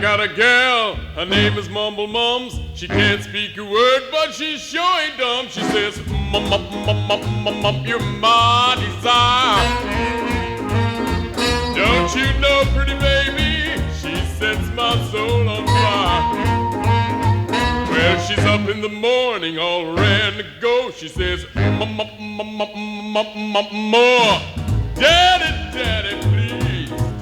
got a gal, her name is Mumble Mums. She can't speak a word, but she sure ain't dumb. She says, mum, mum, mum, mum, mum, mum, you're my desire. Don't you know, pretty baby, she sets my soul on fire. Well, she's up in the morning, all ready to go. She says, mum, mum, mum, mum, mum, mum, more. Daddy, daddy,